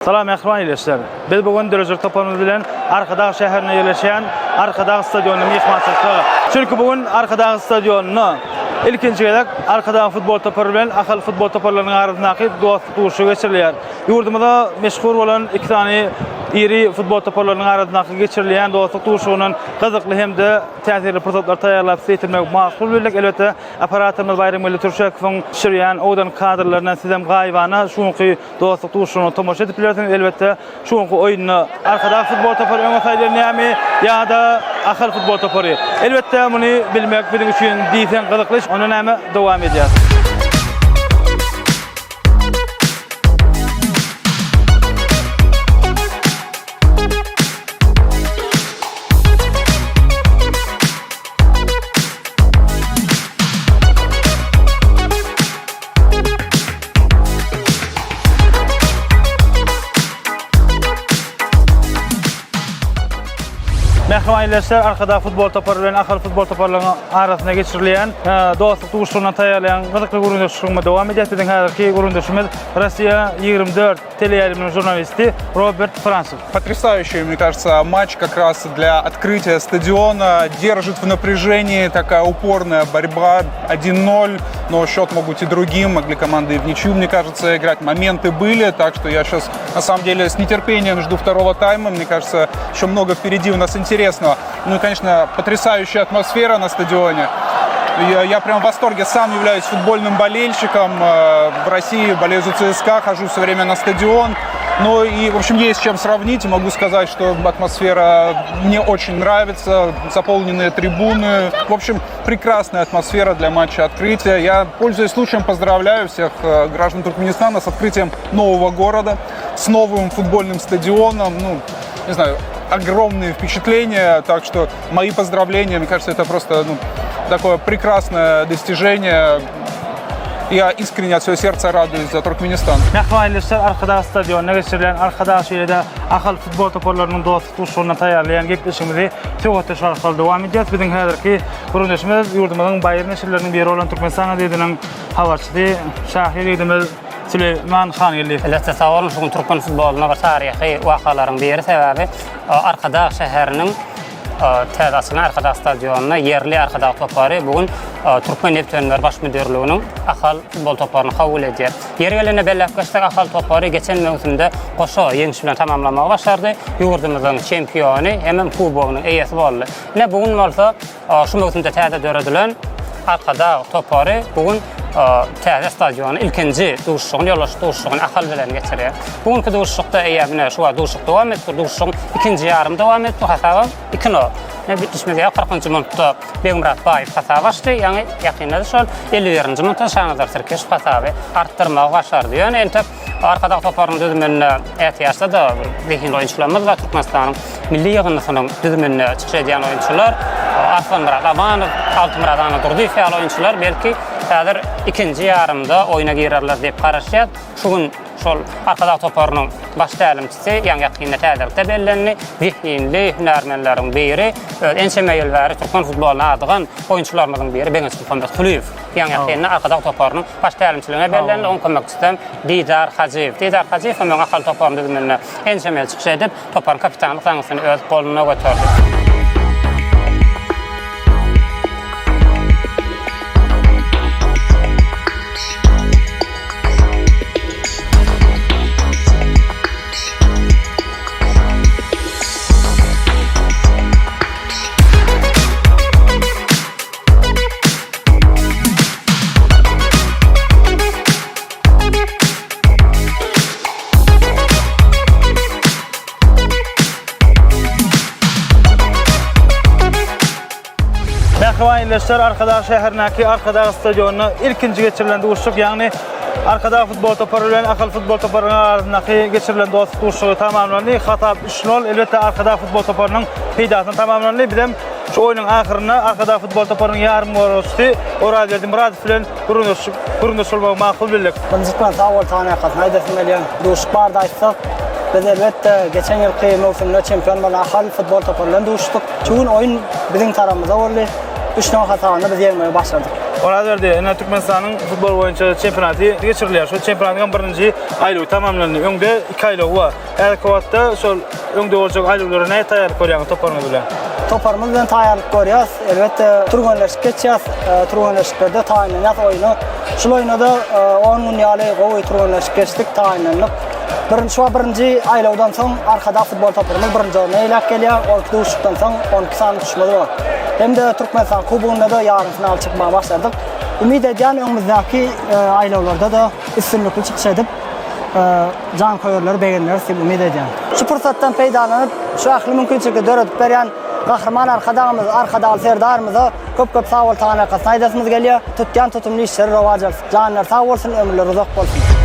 Salam ähwan ýeşler. Biz bugün Dörejer toplamymyz bilen Arkadağ şäherine ýerleşýän Arkadağ stadionyny mehmançylyk. Çünki bugün Arkadağ stadionyny ilkinji gelek Arkadağ futbol toplary bilen ahal futbol toplarynyň arasyndaky dostluk uruşy geçirilýär. Ýurdumyzda meşhur bolan iki tane iri futbol toplarynyň arasyndaky geçirilýän dostluk uruşynyň gyzykly hemde täsirli pursatlar taýýarlap seýtilmek maksul birlik. Elbetde aparatymyz Bayram Melli Türşekowyň şirýän odan kadrlaryndan sizem gaýbana şuňky dostluk uruşyny tomoşa edip bilersiniz. Elbetde şuňky oýuny Arkadağ futbol toplary öňe saýdyr näme ýa-da ahal futbol toplary. Elbetde muny bilmek bizim üçin diýsen gyzykly iş. Ona näme dowam edýär. Mehmanlar Arkadağ futbol toplary bilen ahal futbol toplarynyň arasynda geçirilýän dostluk uruşyna taýýarlanan gyzykly guruluşyna dowam edýär. Biziň häzirki guruluşymyz Россия 24 teleýarynyň jurnalisti Роберт Францев. Потрясающий, мне кажется, матч как раз для открытия стадиона. Держит в напряжении, такая упорная борьба. 1-0, но счет мог быть и другим. Могли команды и в ничью, мне кажется, играть. Моменты были, так что я сейчас, на самом деле, с нетерпением жду второго тайма. Мне кажется, еще много впереди у нас интересного. Ну и, конечно, потрясающая атмосфера на стадионе. Я прям в восторге, сам являюсь футбольным болельщиком. В России болею за ЦСКА, хожу все время на стадион. Ну и, в общем, есть с чем сравнить. Могу сказать, что атмосфера мне очень нравится. Заполненные трибуны. В общем, прекрасная атмосфера для матча открытия. Я, пользуясь случаем, поздравляю всех граждан Туркменистана с открытием нового города, с новым футбольным стадионом. Ну, не знаю, огромные впечатления. Так что мои поздравления. Мне кажется, это просто такое прекрасное достижение. Я искренне от всего сердца радуюсь за Туркменистан. Mehmanlar Arkadağ stadionuna geçirilen Arkadağ şehrinde ahal futbol toplarynyň dostluk uruşyna taýýarlayan gepleşigimizi töwete şarkal dowam edýär. Biziň häzirki guruluşymyz ýurdumyzyň baýry neşirlerinden biri olan Türkmenistan gazetiniň habarçysy Şahir Edemel Süleyman Xan geldi. Elbette sawal şu Türkmen futboluna bir taryhy wakalaryň biri sebäbi Arkadağ şäheriniň täze Arkadağ stadionuna yerli Arkadağ toplary bugün Türkmen Neptünler baş müdürlüğünün ahal futbol toplaryny kabul edýär. Yer gelene belläp geçdik ahal toplary geçen mevsimde goşa ýeňiş bilen tamamlamagy başardy. Ýurdumyzyň çempiony hem kubogynyň eýesi boldy. Ne bugün bolsa şu mevsimde täze döredilen Arkadağ toplary bugün täze stadiony ilkinji duruşygyny ýolaş duruşygyny ahal bilen geçirýär. Bugünkü duruşykda eýäbine şu duruşyk dowam etdi, duruşygyň ikinji ýarym dowam etdi. Hasaba 2-0. Ne bitişmedi 40-njy minutda Begumrat Baýew hasaba açdy. Ýani ýakynda şol 50-nji minutda Şahnazar Sirkeş hasaby artdyrmagy başardy. Ýani ente Arkadağ toplarynyň düzümine ätýärse da behin oýunçylarymyz we Türkmenistanyň milli ýygynynyň düzümine çykýan oýunçylar Aslan Murad Abanow, Altymurad Anadurdy fiýal oýunçylar belki häzir ikinji ýarymda oýuna girerler diýip garaşýar. Şugun şol Arkadağ toplarynyň baş tälimçisi ýa-ni ýakynda täzellikde bellenli zihinli hünärmenleriň biri, ençe meýilbäri Türkmen futboluna adygan oýunçylarymyzyň biri Beňeç Muhammed Kuliýew. Ýa-ni ýakynda Arkadağ toplarynyň baş tälimçiligine bellenli oň kömekçisi Didar Hajiýew. Didar Hajiýew hem ahal toplarynyň düzümine ençe meýil çykyş edip toplaryň kapitanlyk taňysyny öz goluna götürdi. Mehmanlar Arkadağ şäherindäki Arkadağ stadionuna ilkinji geçirilen duruşyk, ýagny Arkadağ futbol toplary bilen ahal futbol toplarynyň arasyndaky geçirilen dostluk uruşy tamamlandy. Hatap 3-0. Elbetde Arkadağ futbol toplarynyň peýdasyny tamamlandy. Bizem şu oýunyň ahyryna Arkadağ futbol toplarynyň ýarym gorusy Oraz Muradov bilen guruluşmak makul bildik. Bizden sawal tany gatnaýdyrmeliň duruşyk barda aýtsak, biz elbetde geçen ýylky mewsimde çempion bolan ahal futbol toplarynyň duruşyk. Şu oýun biziň tarapymyzda boldy. 3-0 hatalyny biz ýermeye başladyk. Orada verdi. Ene Türkmenistan'ın futbol boyunca çempionatı geçirilýär. Şu çempionatın birinci aylygy tamamlandy. Öňde 2 aylyg bar. Her kowatda şol öňde boljak aylyglaryna taýýarlyk görýän toparmy bilen. Toparmız bilen taýýarlyk görýäs. Elbetde turganlaşyp geçýäs. Turganlaşykda taýýanlanýar oýny. Şol oýnada 10 gün ýaly gowy turganlaşyp geçdik taýýanlanýar. Birinci aylawdan soň arkada futbol toparmyz birinji oruna eýlep gelýär. 12 duşukdan soň 12 sany düşmedi bar. Hem de Türkmenistan kubugunda da yarın final çıkmaya başladık. Ümid edýän öňümüzdäki aýlawlarda da üstünlükli çykyş edip can koýarlar, beğenler diýip ümid edýän. Şu pursatdan peýdalanyp şu ahly mümkinçilikleri döredip berýän gahryman arkadagymyz, arkadagy serdarymyza köp sag bol taňa kasnaýdasymyz gelýär. Tutýan tutumly işleri rowaj alsyn. Janlar sag bolsun, ömürleri uzak bolsun.